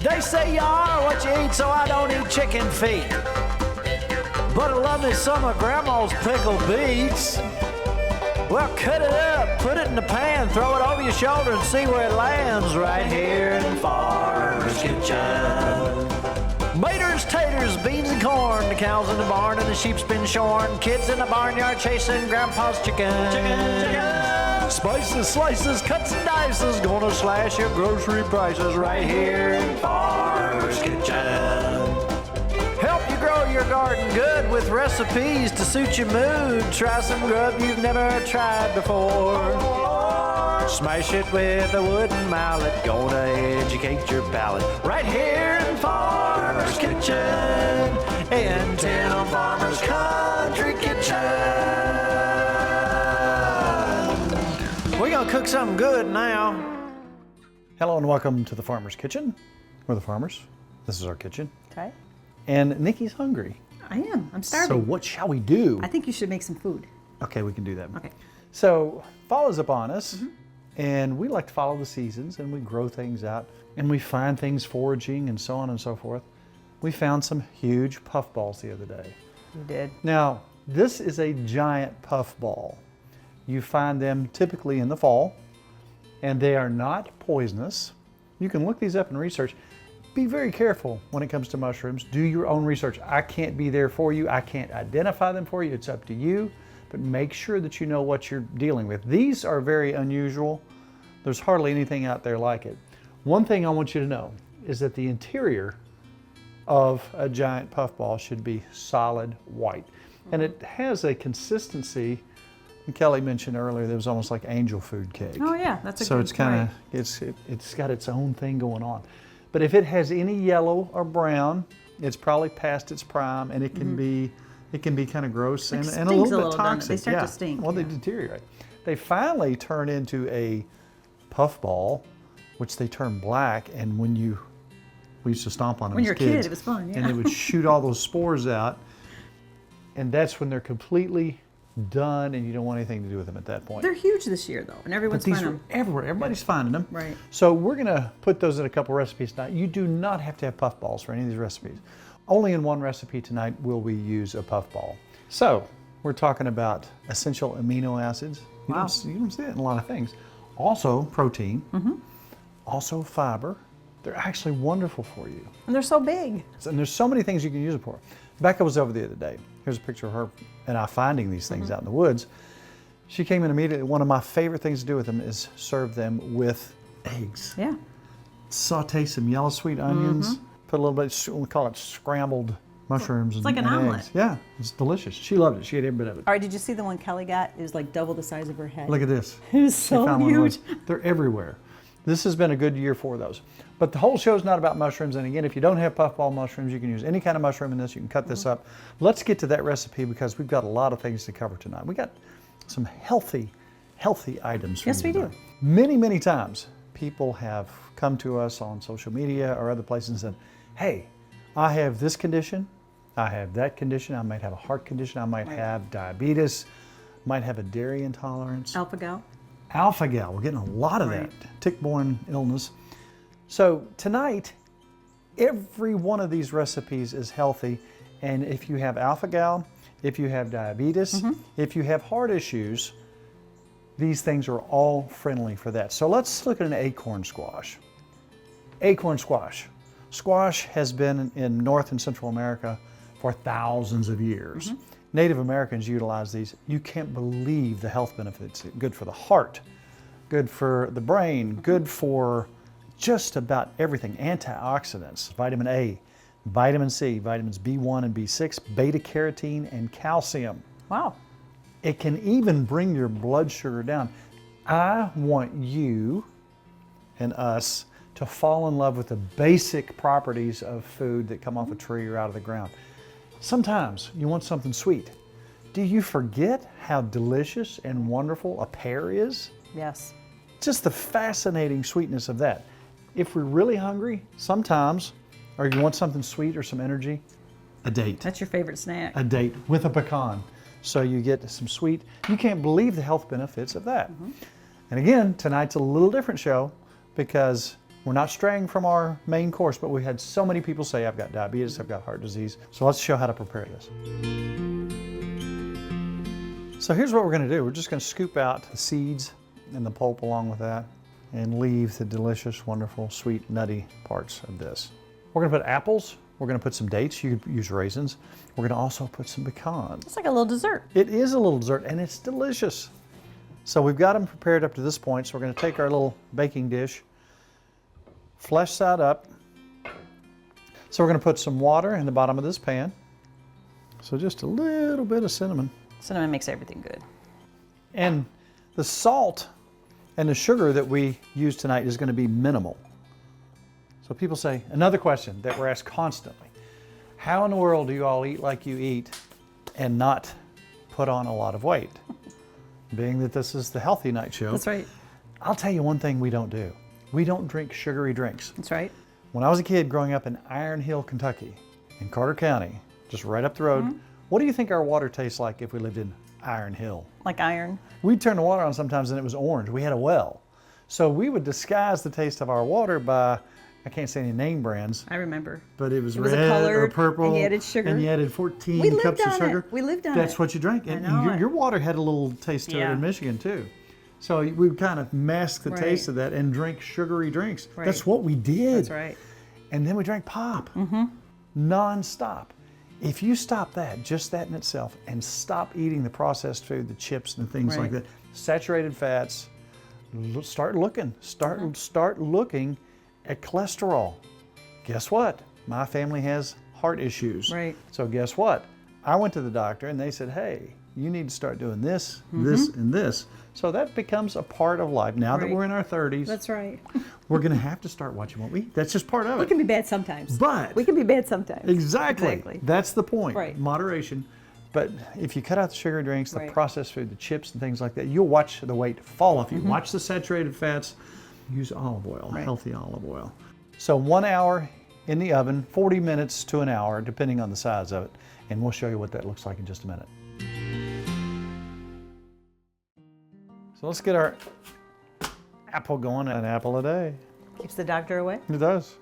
They say you are what you eat, so I don't eat chicken feet. But I love me some of Grandma's pickled beets. Well, cut it up, put it in the pan, throw it over your shoulder and see where it lands right here in Farmer's Kitchen. Maters, taters, beans and corn, the cows in the barn and the sheep's been shorn, kids in the barnyard chasing Grandpa's chicken. Chicken. Spices, slices, cuts and dices, gonna slash your grocery prices right here in Farmer's Kitchen. Help you grow your garden good with recipes to suit your mood. Try some grub you've never tried before. Smash it with a wooden mallet, gonna educate your palate. Right here in Farmer's Kitchen, in Tim Farmer's Country Kitchen. We're gonna cook something good now. Hello and welcome to the Farmer's Kitchen. We're the farmers. This is our kitchen. Okay. And Nikki's hungry. I am. I'm starving. So what shall we do? I think you should make some food. Okay, we can do that. Okay. So fall is upon us, and we like to follow the seasons, and we grow things out, and we find things foraging and so on and so forth. We found some huge puffballs the other day. You did. Now, this is a giant puffball. You find them typically in the fall, and they are not poisonous. You can look these up and research. Be very careful when it comes to mushrooms. Do your own research. I can't be there for you. I can't identify them for you. It's up to you. But make sure that you know what you're dealing with. These are very unusual. There's hardly anything out there like it. One thing I want you to know is that the interior of a giant puffball should be solid white. And it has a consistency, and Kelly mentioned earlier, that was almost like angel food cake. Oh yeah, that's a so good it's kind of, it's got its own thing going on. But if it has any yellow or brown, it's probably past its prime, and it can be kind of gross and a little bit toxic. They start to stink. Well, they deteriorate. They finally turn into a puffball, which they turn black. And we used to stomp on them When as you're a kids, kid, it was fun, yeah. and they would shoot all those spores out, and that's when they're completely done, and you don't want anything to do with them at that point. They're huge this year though, and everyone's But these finding are them. everywhere. Everybody's finding them. Right. So we're gonna put those in a couple recipes tonight. You do not have to have puffballs for any of these recipes. Only in one recipe tonight will we use a puffball. So we're talking about essential amino acids. You Wow. don't see that in a lot of things. Also protein. Also fiber. They're actually wonderful for you. And they're so big. And there's so many things you can use it for. Becca was over the other day. Here's a picture of her and I finding these things out in the woods. She came in immediately. One of my favorite things to do with them is serve them with eggs. Yeah. Saute some yellow sweet onions, put a little bit, we call it scrambled mushrooms. It's like an and omelet. eggs. Yeah, it's delicious. She loved it. She ate every bit of it. All right, did you see the one Kelly got? It was like double the size of her head. Look at this. It was She so found one of huge. those. They're everywhere. This has been a good year for those. But the whole show is not about mushrooms. And again, if you don't have puffball mushrooms, you can use any kind of mushroom in this. You can cut this up. Let's get to that recipe because we've got a lot of things to cover tonight. We got some healthy items. Yes, we do. Many, many times people have come to us on social media or other places and said, hey, I have this condition. I have that condition. I might have a heart condition. I might have diabetes. Might have a dairy intolerance. Alpha-gal. Alpha-gal, we're getting a lot of that, tick-borne illness. So tonight, every one of these recipes is healthy, and if you have alpha-gal, if you have diabetes, if you have heart issues, these things are all friendly for that. So let's look at an acorn squash. Acorn squash. Squash has been in North and Central America for thousands of years. Native Americans utilize these. You can't believe the health benefits. Good for the heart, good for the brain, good for just about everything. Antioxidants, vitamin A, vitamin C, vitamins B1 and B6, beta carotene, and calcium. Wow. It can even bring your blood sugar down. I want you and us to fall in love with the basic properties of food that come off a tree or out of the ground. Sometimes you want something sweet. Do you forget how delicious and wonderful a pear is? Yes. Just the fascinating sweetness of that. If we're really hungry, sometimes, or you want something sweet or some energy, a date. That's your favorite snack. A date with a pecan. So you get some sweet. You can't believe the health benefits of that. And again, tonight's a little different show because We're not straying from our main course, but we had so many people say, I've got diabetes, I've got heart disease. So let's show how to prepare this. So here's what we're going to do. We're just going to scoop out the seeds and the pulp along with that and leave the delicious, wonderful, sweet, nutty parts of this. We're going to put apples. We're going to put some dates. You could use raisins. We're going to also put some pecans. It's like a little dessert. It is a little dessert, and it's delicious. So we've got them prepared up to this point. So we're going to take our little baking dish, flesh that up. So we're going to put some water in the bottom of this pan. So just a little bit of cinnamon. Cinnamon makes everything good. And the salt and the sugar that we use tonight is going to be minimal. So people say, another question that we're asked constantly, how in the world do you all eat like you eat and not put on a lot of weight? Being that this is the Healthy Night Show. That's right. I'll tell you one thing we don't do. We don't drink sugary drinks. That's right. When I was a kid growing up in Iron Hill, Kentucky, in Carter County, just right up the road, what do you think our water tastes like if we lived in Iron Hill? Like iron. We'd turn the water on sometimes and it was orange. We had a well. So we would disguise the taste of our water by, I can't say any name brands, I remember. but it was a red or colored, purple. and you added sugar. And you added 14 We lived cups of on sugar. it. We lived on That's it. what you drank. And know your it. water had a little taste to it Yeah. in Michigan too. So we would kind of mask the Right. taste of that and drink sugary drinks. Right. That's what we did. That's right. And then we drank pop, non-stop. If you stop that, just that in itself, and stop eating the processed food, the chips and things like Right. that, saturated fats, start looking at cholesterol. Guess what? My family has heart issues. Right. So guess what? I went to the doctor and they said, hey, you need to start doing this, this, and this. So that becomes a part of life. Now that Right. we're in our 30s, That's right. we're going to have to start watching what we eat. That's just part of We it. can be bad sometimes. But we can be bad sometimes. Exactly. That's the point. Right. Moderation. But if you cut out the sugar drinks, the Right. processed food, the chips and things like that, you'll watch the weight fall off you. Watch the saturated fats. Use olive oil, Right. healthy olive oil. So 1 hour in the oven, 40 minutes to an hour, depending on the size of it. And we'll show you what that looks like in just a minute. So let's get our apple going. An apple a day. Keeps the doctor away. It does.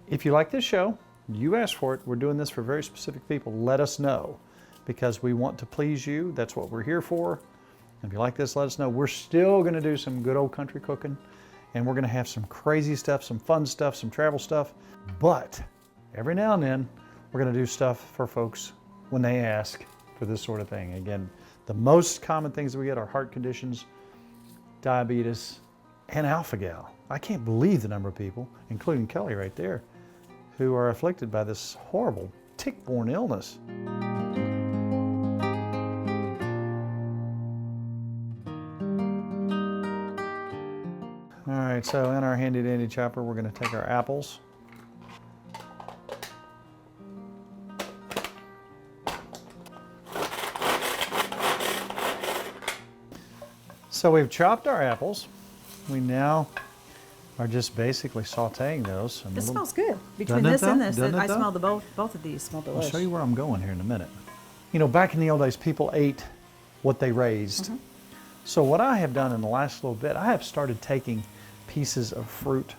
If you like this show, you asked for it. We're doing this for very specific people. Let us know because we want to please you. That's what we're here for. If you like this, let us know. We're still going to do some good old country cooking and we're going to have some crazy stuff, some fun stuff, some travel stuff. But every now and then, we're going to do stuff for folks when they ask for this sort of thing. Again, the most common things that we get are heart conditions, diabetes, and alpha-gal. I can't believe the number of people, including Kelly right there, who are afflicted by this horrible tick-borne illness. All right, so in our handy-dandy chopper, we're going to take our apples. So we've chopped our apples. We now are just basically sauteing those. This smells good. Between Doesn't it this and though? this, Doesn't it I though? smell both of these smell I'll delicious. show you where I'm going here in a minute. You know, back in the old days, people ate what they raised. So what I have done in the last little bit, I have started taking pieces of fruit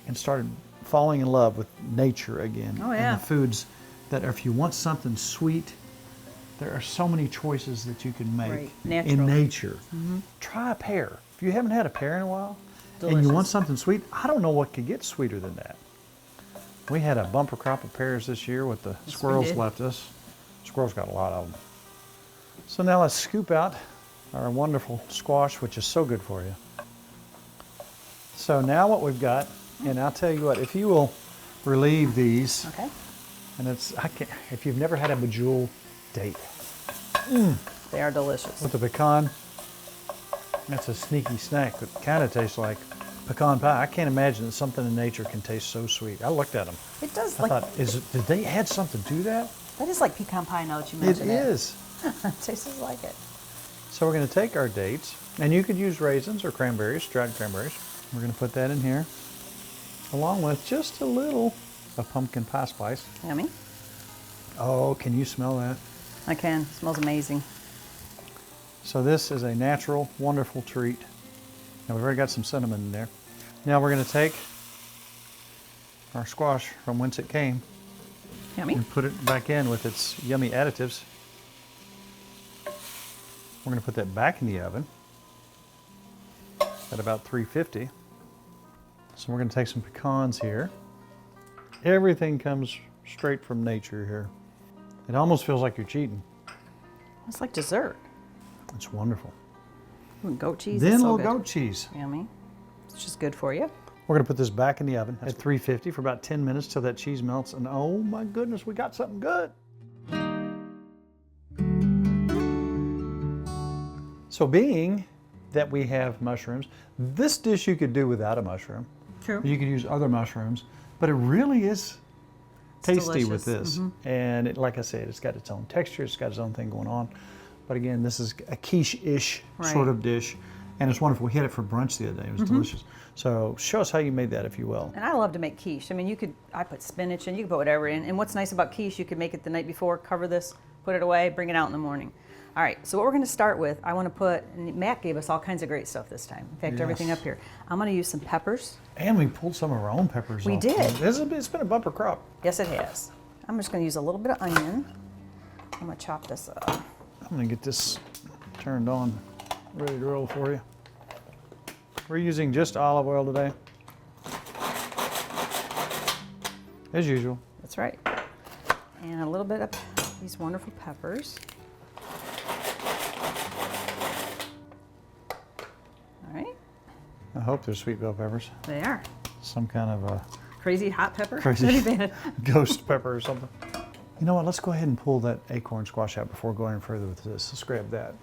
and started falling in love with nature again. Oh, yeah. And the foods that if you want something sweet, there are so many choices that you can make Right. in Natural. nature. Try a pear. If you haven't had a pear in a while and you Delicious. want something sweet, I don't know what could get sweeter than that. We had a bumper crop of pears this year with the we squirrels did. left us. Squirrels got a lot of them. So now let's scoop out our wonderful squash, which is so good for you. So now what we've got, and I'll tell you what, if you will relieve these, Okay. and if you've never had a bejeweled date They are delicious. with the pecan, that's a sneaky snack that kind of tastes like pecan pie. I can't imagine that something in nature can taste so sweet. I looked at them. It does I like thought, did they add something to that? that is like pecan pie now that you It mention it. is. It tastes like it. So we're going to take our dates, and you could use raisins or cranberries, dried cranberries. We're going to put that in here, along with just a little of pumpkin pie spice. Yummy. Oh, can you smell that? I can. It smells amazing. So this is a natural, wonderful treat. Now we've already got some cinnamon in there. Now we're going to take our squash from whence it came Yummy. and put it back in with its yummy additives. We're going to put that back in the oven at about 350. So we're going to take some pecans here. Everything comes straight from nature here. It almost feels like you're cheating. It's like dessert. It's wonderful. Ooh, goat cheese. Then is a so little good. goat cheese. Yummy. It's just good for you. We're going to put this back in the oven at 350 for about 10 minutes till that cheese melts. And oh my goodness, we got something good. So being that we have mushrooms, this dish you could do without a mushroom. True. You could use other mushrooms, but it really is tasty with delicious. this. And like I said, it's got its own texture, it's got its own thing going on. But again, this is a quiche-ish sort of dish. And it's wonderful. We had it for brunch the other day. It was delicious. So show us how you made that, if you will. And I love to make quiche. I mean, I put spinach in, you can put whatever in. And what's nice about quiche, you can make it the night before, cover this, put it away, bring it out in the morning. All right, so what we're gonna start with, I wanna put, and Matt gave us all kinds of great stuff this time. In fact, everything up here. I'm gonna use some peppers. And we pulled some of our own peppers We off. did. It's been a bumper crop. Yes, it has. I'm just gonna use a little bit of onion. I'm gonna chop this up. I'm gonna get this turned on, ready to roll for you. We're using just olive oil today. As usual. That's right. And a little bit of these wonderful peppers. All right, I hope they're sweet bell peppers. they are. Some kind of a Crazy hot pepper. crazy Pretty bad. ghost pepper or something. You know what, let's go ahead and pull that acorn squash out before going further with this. Let's grab that.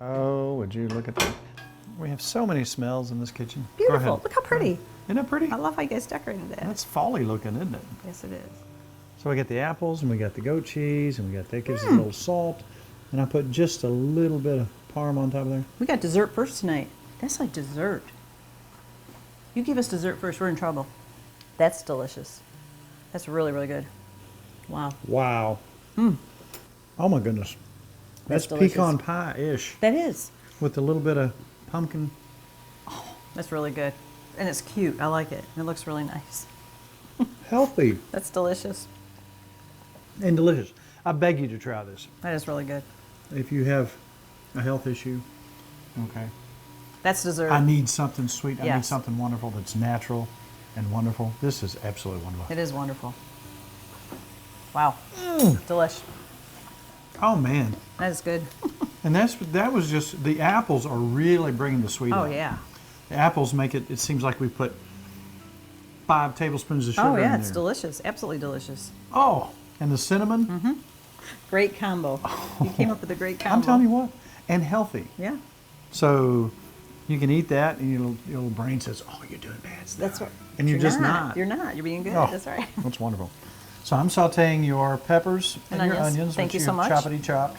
Oh, would you look at that. We have so many smells in this kitchen. Go Beautiful. ahead. Look how pretty. Isn't that pretty? I love how you guys decorated that. That's folly looking, isn't it? Yes, it is. So we got the apples and we got the goat cheese and we got that gives it a little salt. And I put just a little bit of parm on top of there. We got dessert first tonight. That's like dessert. You give us dessert first, we're in trouble. That's delicious. That's really, really good. Wow. Wow. Oh my goodness. That's delicious. pecan pie-ish That is. with a little bit of pumpkin. That's really good. And it's cute. I like it. And it looks really nice. Healthy That's delicious. and delicious. I beg you to try this. That is really good. If you have a health issue, okay. That's dessert. I need something sweet. I need Yes. something wonderful that's natural and wonderful. This is absolutely wonderful. It is wonderful. Wow. Delish. Oh man. That is good. And that was just, the apples are really bringing the sweet Oh, out. yeah. The apples make it, it seems like we put 5 tablespoons of sugar Oh, in yeah. there. It's delicious. Absolutely delicious. Oh, and the cinnamon. Great combo. You came up with a great combo. I'm telling you what, and healthy. Yeah. So you can eat that, and your little brain says, "Oh, you're doing bad stuff." That's right. And you're just not. You're not. You're being good. Oh, That's right. That's wonderful. So I'm sautéing your peppers and your onions. onions, Thank which you so much. choppity chopped.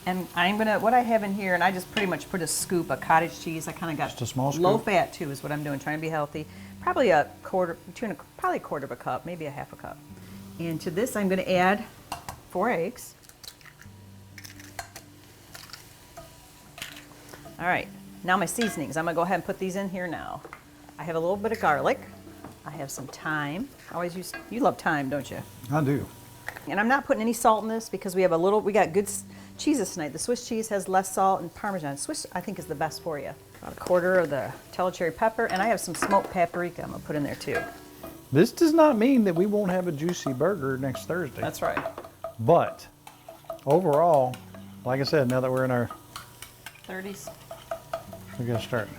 And I'm gonna, what I have in here, and I just pretty much put a scoop of cottage cheese. I kind of got Just a small scoop? low fat too, is what I'm doing, trying to be healthy. Probably a quarter, probably a quarter of a cup, maybe a half a cup. And to this, I'm gonna add 4 eggs. All right, now my seasonings. I'm gonna go ahead and put these in here now. I have a little bit of garlic. I have some thyme. I always use, you love thyme, don't you? I do. And I'm not putting any salt in this because we have we got good cheeses tonight. The Swiss cheese has less salt and Parmesan. Swiss, I think, is the best for you. About a quarter of the cherry pepper, and I have some smoked paprika I'm gonna put in there too. This does not mean that we won't have a juicy burger next Thursday. That's right. But overall, like I said, now that we're in our, 30s. we got to start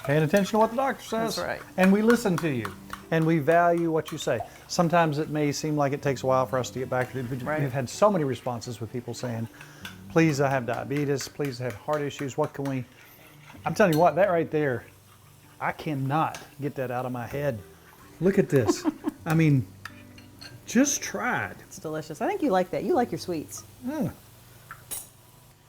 paying attention to what the doctor says. That's right. And we listen to you. And we value what you say. Sometimes it may seem like it takes a while for us to get back to it. Right. We've had so many responses with people saying, please, I have diabetes. Please, I have heart issues. What can we... I'm telling you what, that right there, I cannot get that out of my head. Look at this. I mean, just try it. It's delicious. I think you like that. You like your sweets. Mm.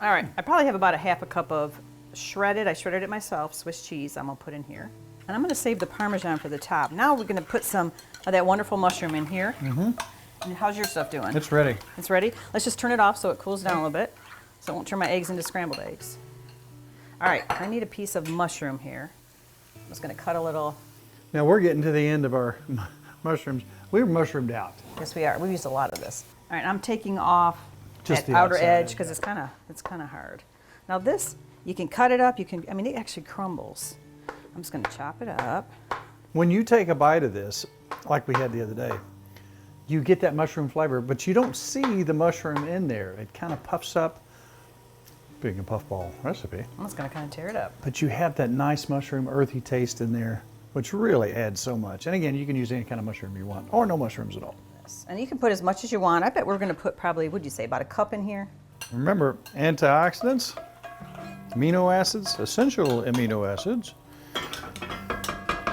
All right, I probably have about a half a cup of shredded, I shredded it myself, Swiss cheese I'm gonna put in here. And I'm gonna save the Parmesan for the top. Now we're gonna put some of that wonderful mushroom in here. And how's your stuff doing? It's ready. It's ready? Let's just turn it off so it cools down a little bit, so it won't turn my eggs into scrambled eggs. All right, I need a piece of mushroom here. I'm just gonna cut a little. Now we're getting to the end of our mushrooms. We were mushroomed out. Yes, we are. We used a lot of this. All right, I'm taking off Just that the outer outside, edge because it's kind of hard. Now this, you can cut it up. You can. I mean, it actually crumbles. I'm just going to chop it up. When you take a bite of this, like we had the other day, you get that mushroom flavor, but you don't see the mushroom in there. It kind of puffs up. Being a puffball recipe. I'm just going to kind of tear it up. But you have that nice mushroom, earthy taste in there, which really adds so much. And again, you can use any kind of mushroom you want, or no mushrooms at all. Yes. And you can put as much as you want. I bet we're going to put probably, what'd you say, about a cup in here? Remember, antioxidants, amino acids, essential amino acids.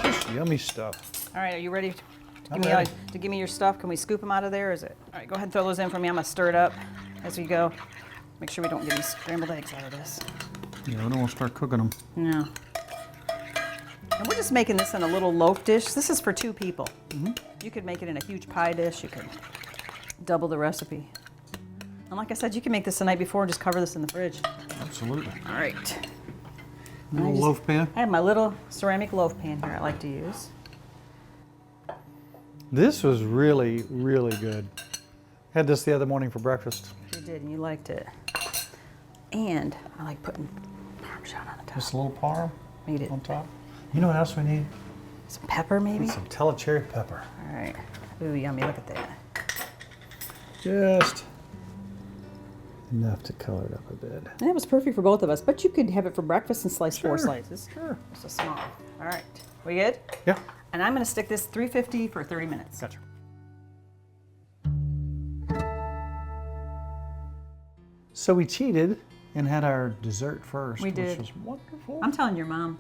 Just yummy stuff. All right, are you ready I'm ready. to give me your stuff? Can we scoop them out of there? Or is it? All right, go ahead and throw those in for me. I'm going to stir it up as we go. Make sure we don't get any scrambled eggs out of this. Yeah, I don't want to start cooking them. No. And we're just making this in a little loaf dish. This is for 2 people. You could make it in a huge pie dish. You could double the recipe. And like I said, you can make this the night before and just cover this in the fridge. Absolutely. All right. Little loaf pan. I have my little ceramic loaf pan here I like to use. This was really, really good. Had this the other morning for breakfast. You did, and you liked it. And I like putting Parmesan on the top. Just a little parm Made it. on top. You know what else we need? Some pepper, maybe? Some Telecherry pepper. All right. Ooh, yummy. Look at that. Just enough to color it up a bit. And that was perfect for both of us, but you could have it for breakfast and slice 4 Sure, slices. sure. Just a small. All right. We good? Yeah. And I'm going to stick this 350 for 30 minutes. Gotcha. So we cheated and had our dessert first, We did. which was wonderful. I'm telling your mom,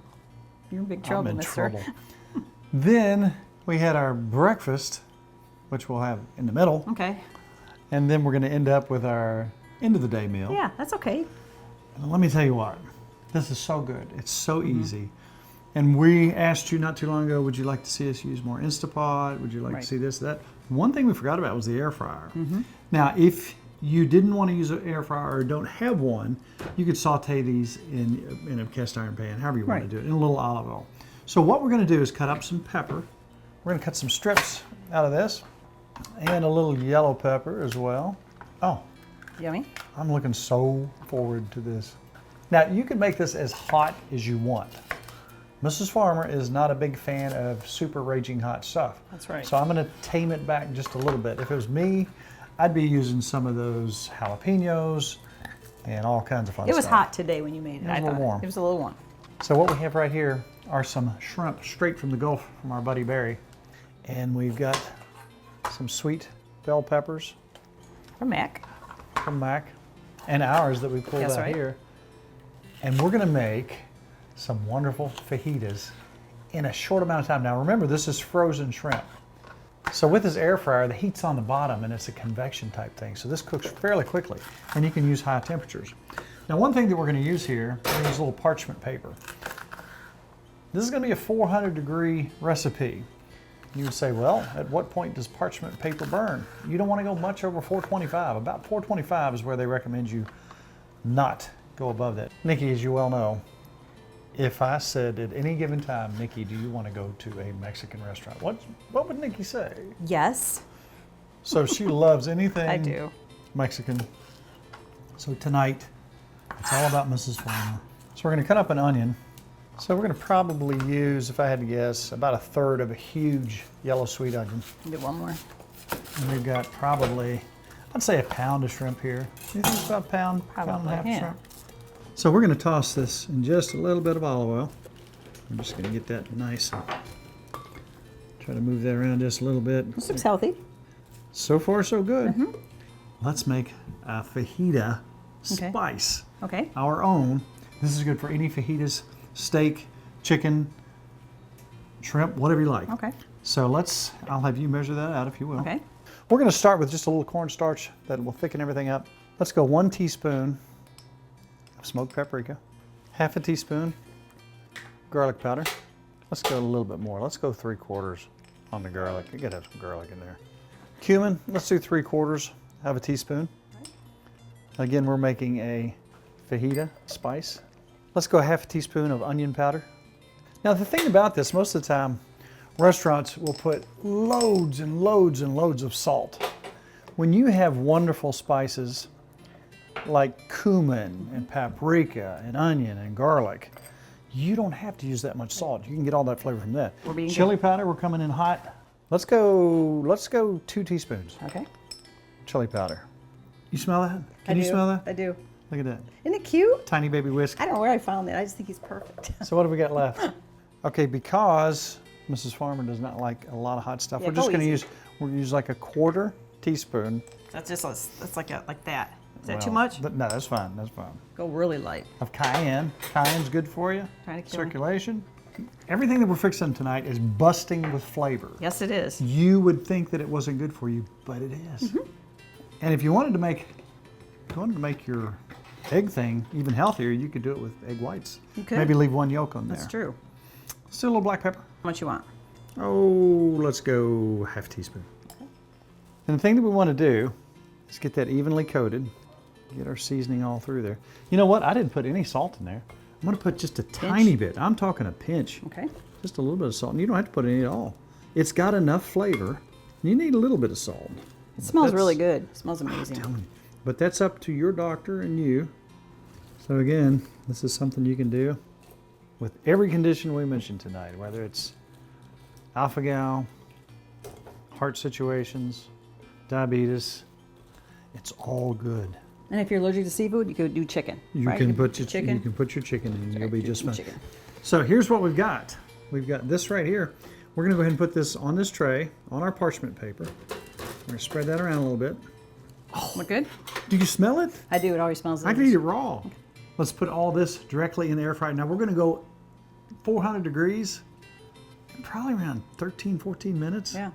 you're in big trouble, I'm in mister. trouble. Then we had our breakfast, which we'll have in the middle, Okay. and then we're going to end up with our end of the day meal. Yeah, that's okay. And let me tell you what, this is so good. It's so easy. And we asked you not too long ago, would you like to see us use more Instapot? Would you like Right. to see this, that? One thing we forgot about was the air fryer. Now, if you didn't want to use an air fryer or don't have one, you could saute these in a cast iron pan, however you want Right. to do it, in a little olive oil. So what we're going to do is cut up some pepper. We're going to cut some strips out of this and a little yellow pepper as well. Oh, Yummy. I'm looking so forward to this. Now, you can make this as hot as you want. Mrs. Farmer is not a big fan of super raging hot stuff. That's right. So I'm going to tame it back just a little bit. If it was me, I'd be using some of those jalapenos and all kinds of fun It was stuff. hot today when you made it. It was a little warm. It was a little warm. So what we have right here are some shrimp straight from the Gulf from our buddy Barry. And we've got some sweet bell peppers From Mac. from Mac and ours that we pulled That's out right. here. And we're going to make some wonderful fajitas in a short amount of time. Now remember, this is frozen shrimp. So with this air fryer, the heat's on the bottom and it's a convection type thing. So this cooks fairly quickly and you can use high temperatures. Now one thing that we're going to use here is a little parchment paper. This is going to be a 400-degree recipe. You would say, well, at what point does parchment paper burn? You don't want to go much over 425. About 425 is where they recommend you not go above that. Nikki, as you well know, if I said at any given time, Nikki, do you want to go to a Mexican restaurant? What would Nikki say? Yes, So she loves anything I do. Mexican. So tonight, it's all about Mrs. Farmer. So we're going to cut up an onion. So we're going to probably use, if I had to guess, about 1/3 of a huge yellow sweet onion. Do one more. And we've got probably, I'd say, a pound of shrimp here. You think it's about a pound, pound and a Probably, half yeah. of shrimp? So we're going to toss this in just a little bit of olive oil. I'm just going to get that nice and try to move that around just a little bit. This looks healthy. So far, so good. Let's make a fajita Okay. spice, Okay. our own. This is good for any fajitas, steak, chicken, shrimp, whatever you like. Okay. So I'll have you measure that out if you will. Okay. We're going to start with just a little cornstarch that will thicken everything up. Let's go 1 teaspoon of smoked paprika, 1/2 teaspoon garlic powder. Let's go a little bit more. Let's go 3/4 on the garlic. You gotta have some garlic in there. Cumin, let's do 3/4 of a teaspoon. Again, we're making a fajita spice. Let's go 1/2 teaspoon of onion powder. Now the thing about this, most of the time, restaurants will put loads and loads and loads of salt. When you have wonderful spices like cumin and paprika and onion and garlic, you don't have to use that much salt. You can get all that flavor from that. We're being Chili powder, we're coming in hot. Let's go 2 teaspoons. Okay. Chili powder. You smell that? I Can you do. smell that? I do. Look at that. Isn't it cute? Tiny baby whisk. I don't know where I found that. I just think he's perfect. So what have we got left? Okay, because Mrs. Farmer does not like a lot of hot stuff, Yeah, we're just go going to easy. we're gonna use like a 1/4 teaspoon. That's like that. Is that Well, too much? No, that's fine. That's fine. Go really light. Of cayenne. Cayenne's good for you. Trying to kill me. Circulation. Everything that we're fixing tonight is busting with flavor. Yes, it is. You would think that it wasn't good for you, but it is. Mm-hmm. And if you wanted to make your egg thing even healthier, you could do it with egg whites. You could. Maybe leave 1 yolk on there. That's true. Still a little black pepper. How much you want? Oh, let's go 1/2 teaspoon. And the thing that we want to do is get that evenly coated, get our seasoning all through there. You know what? I didn't put any salt in there. I'm going to put just a tiny bit. I'm talking a pinch. Okay. Just a little bit of salt. And you don't have to put any at all. It's got enough flavor. You need a little bit of salt. It smells really good. It smells amazing. I'm telling you. But that's up to your doctor and you. So again, this is something you can do with every condition we mentioned tonight, whether it's alpha-gal, heart situations, diabetes. It's all good. And if you're allergic to seafood, you could do chicken. You right? can You put do you can put your chicken in, and you'll be do just some fine. chicken. So here's what we've got. We've got this right here. We're going to go ahead and put this on this tray, on our parchment paper. We're going to spread that around a little bit. Look good? Do you smell it? I do. It always smells I delicious. can eat it raw. Let's put all this directly in the air fryer. Now we're going to go 400 degrees, probably around 13, 14 minutes. Yeah.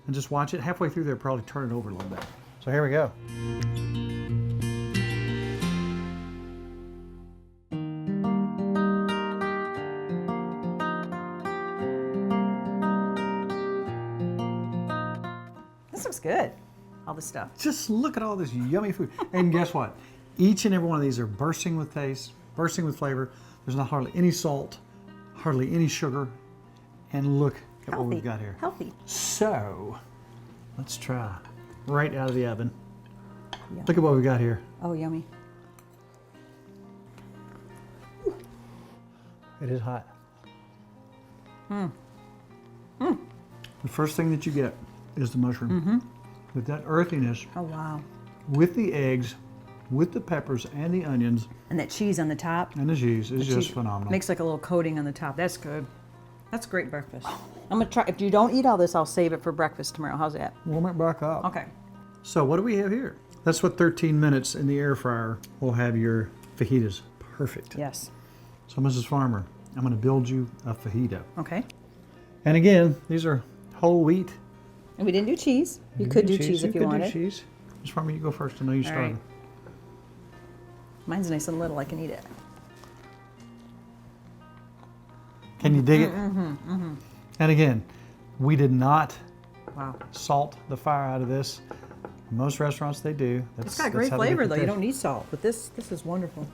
And just watch it. Halfway through there, probably turn it over a little bit. So here we go. This looks good. All this stuff. Just look at all this yummy food. And guess what? Each and every one of these are bursting with taste, bursting with flavor. There's not hardly any salt, hardly any sugar. And look at what we've got here. Healthy. So, let's try right out of the oven. Yum. Look at what we got here. Oh, yummy. It is hot. The first thing that you get is the mushroom. With that earthiness, Oh, wow. with the eggs, with the peppers and the onions, And that cheese on the top. and the cheese is just Cheese phenomenal. Makes like a little coating on the top. That's good. That's great breakfast. I'm going to try. If you don't eat all this, I'll save it for breakfast tomorrow. How's that? Warm it back up. Okay. So what do we have here? That's what 13 minutes in the air fryer will have your fajitas. Perfect. Yes. So Mrs. Farmer, I'm going to build you a fajita. Okay. And again, these are whole wheat. And we didn't do cheese. You could do cheese if you could wanted. do cheese. Mrs. Farmer, you go first. I know you started. right. Mine's nice and little. I can eat it. Can you dig it? And again, we did not Wow. salt the fire out of this. Most restaurants, they do. It's got great how they get flavor the though. You taste. don't need salt, but this is wonderful.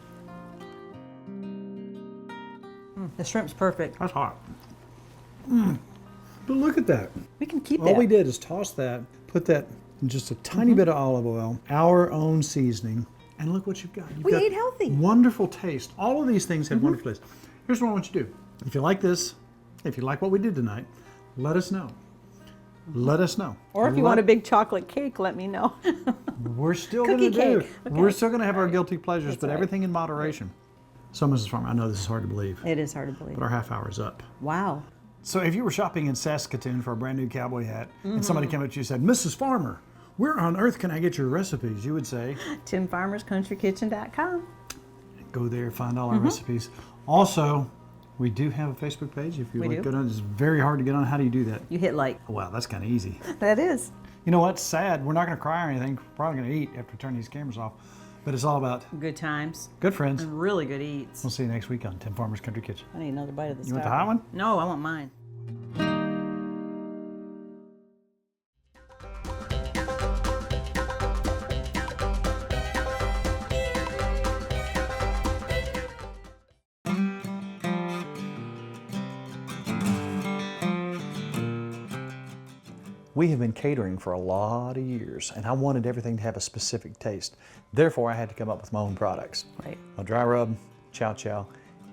The shrimp's perfect. That's hot. But look at that. We can keep All that. we did is toss that, put that in just a tiny bit of olive oil, our own seasoning, and look what you've got. You've We got ate healthy. Wonderful taste. All of these things have wonderful taste. Here's what I want you to do. If you like this, if you like what we did tonight, let us know. Let us know. Or if you want a big chocolate cake, let me know. We're still going to Cookie do. cake. Okay. We're still going to have our guilty pleasures, That's but right. everything in moderation. So, Mrs. Farmer, I know this is hard to believe, It is hard to believe. but our half hour is up. Wow. So if you were shopping in Saskatoon for a brand new cowboy hat, and somebody came up to you and said, Mrs. Farmer, where on earth can I get your recipes? You would say, TimFarmersCountryKitchen.com. go there, find all our recipes. Also, we do have a Facebook page. If you We want do. to go on, it's very hard to get on. How do you do that? You hit like. Oh, wow, that's kind of easy. That is. You know what's sad? We're not going to cry or anything. We're probably going to eat after we turn these cameras off. But it's all about Good times. good friends. And really good eats. We'll see you next week on Tim Farmer's Country Kitchen. I need another bite of this You want the stuff. hot one? No, I want mine. We have been catering for a lot of years, and I wanted everything to have a specific taste. Therefore, I had to come up with my own products. Right. A dry rub, chow chow,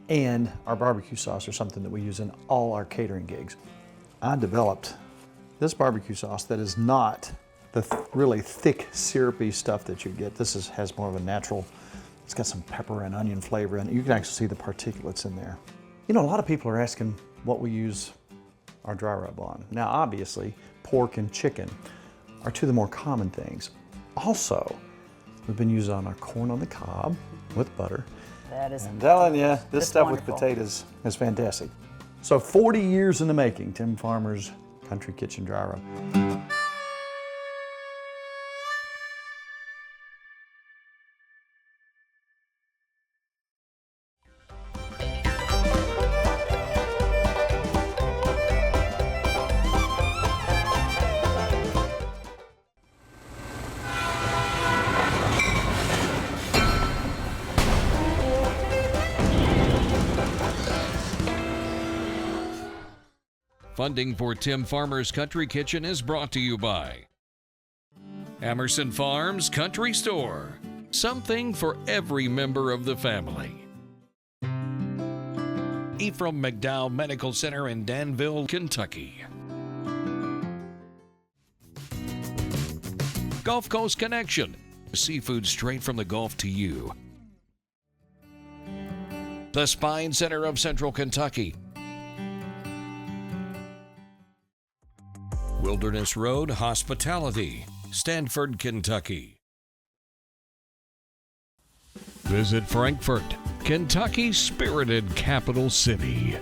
and our barbecue sauce are something that we use in all our catering gigs. I developed this barbecue sauce that is not the really thick, syrupy stuff that you get. This has more of a natural, it's got some pepper and onion flavor in it. You can actually see the particulates in there. You know, a lot of people are asking what we use our dry rub on. Now, obviously, pork and chicken are two of the more common things. Also, we've been using on our corn on the cob with butter. That is. I'm telling you, this That's stuff wonderful. with potatoes is fantastic. So 40 years in the making, Tim Farmer's Country Kitchen Dry Rub. Funding for Tim Farmer's Country Kitchen is brought to you by Emerson Farms Country Store. Something for every member of the family. Ephraim McDowell Medical Center in Danville, Kentucky. Gulf Coast Connection. Seafood straight from the Gulf to you. The Spine Center of Central Kentucky. Wilderness Road Hospitality, Stanford, Kentucky. Visit Frankfort, Kentucky's spirited capital city.